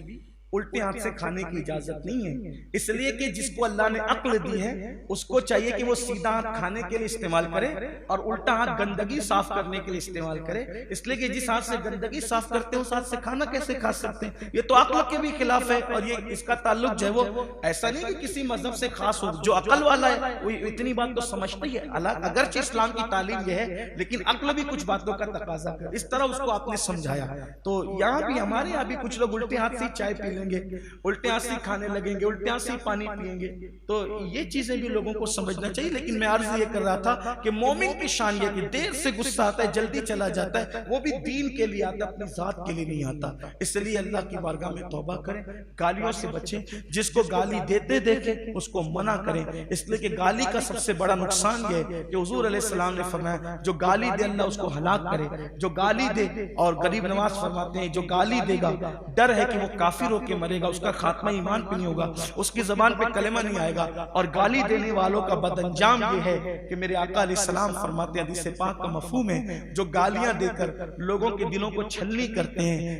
الٹے ہاتھ سے کھانے کی اجازت نہیں ہے، اس لیے کہ جس کو اللہ نے عقل دی ہے اس کو چاہیے کہ وہ سیدھا ہاتھ کھانے کے لیے استعمال کرے اور الٹا ہاتھ گندگی صاف کرنے کے لیے استعمال کرے، اس لیے کہ جس ہاتھ سے گندگی صاف کرتے ہیں اس ہاتھ سے کھانا کیسے کھا سکتے ہیں؟ یہ تو عقل کے بھی خلاف ہے، اور یہ اس کا تعلق جو ہے وہ ایسا نہیں کہ کسی مذہب سے خاص ہو، جو عقل والا ہے وہ اتنی بات تو سمجھتا ہی ہے، اگرچہ اسلام کی تعلیم یہ ہے لیکن عقل بھی کچھ باتوں کا تقاضا کرے، اس طرح اس کو آپ نے سمجھایا۔ تو یہاں بھی ہمارے یہاں بھی کچھ لوگ الٹے ہاتھ سے چائے پی لیں گے، الٹے ہاتھ سے کھانے لگیں گے، الٹے ہاتھ سے پانی پئیں گے، تو یہ چیزیں بھی لوگوں کو سمجھنا چاہیے۔ لیکن میں عرض یہ کر رہا تھا کہ مومن کی شان یہ کہ دیر سے غصہ آتا ہے، جلدی چلا جاتا ہے، وہ بھی دین کے لیے آتا ہے، اپنی ذات کے لیے نہیں آتا۔ اس لیے اللہ کی بارگاہ میں توبہ کریں، گالیوں سے بچیں، جس کو گالی دیتے دیکھیں اس کو منع کریں، اس لیے کہ گالی کا سب سے بڑا نقصان یہ ہے کہ حضور علیہ السلام نے فرمایا جو گالی دے اللہ اس کو ہلاک کرے، جو گالی دے، اور غریب نواز فرماتے ہیں جو گالی دے گا ڈر ہے کہ وہ کافر ہو کے مرے گا، اس کا خاتمہ ایمان پہ نہیں ہوگا، اس کی زبان پہ کلمہ نہیں آئے گا۔ اور گالی دینے والوں کا بد انجام یہ ہے کہ میرے آقا علیہ السلام فرماتے ہیں، حدیث پاک کا مفہوم ہے، جو گالیاں دے کر لوگوں کے دلوں کو چھلنی کرتے ہیں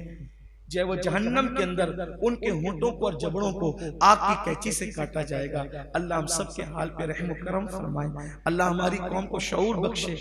جو وہ جہنم کے اندر ان کے ہونٹوں کو اور جبڑوں کو آگ کی قینچی سے کاٹا جائے گا۔ اللہ ہم سب کے حال پہ رحم و کرم فرمائے، اللہ ہماری قوم کو شعور بخشے۔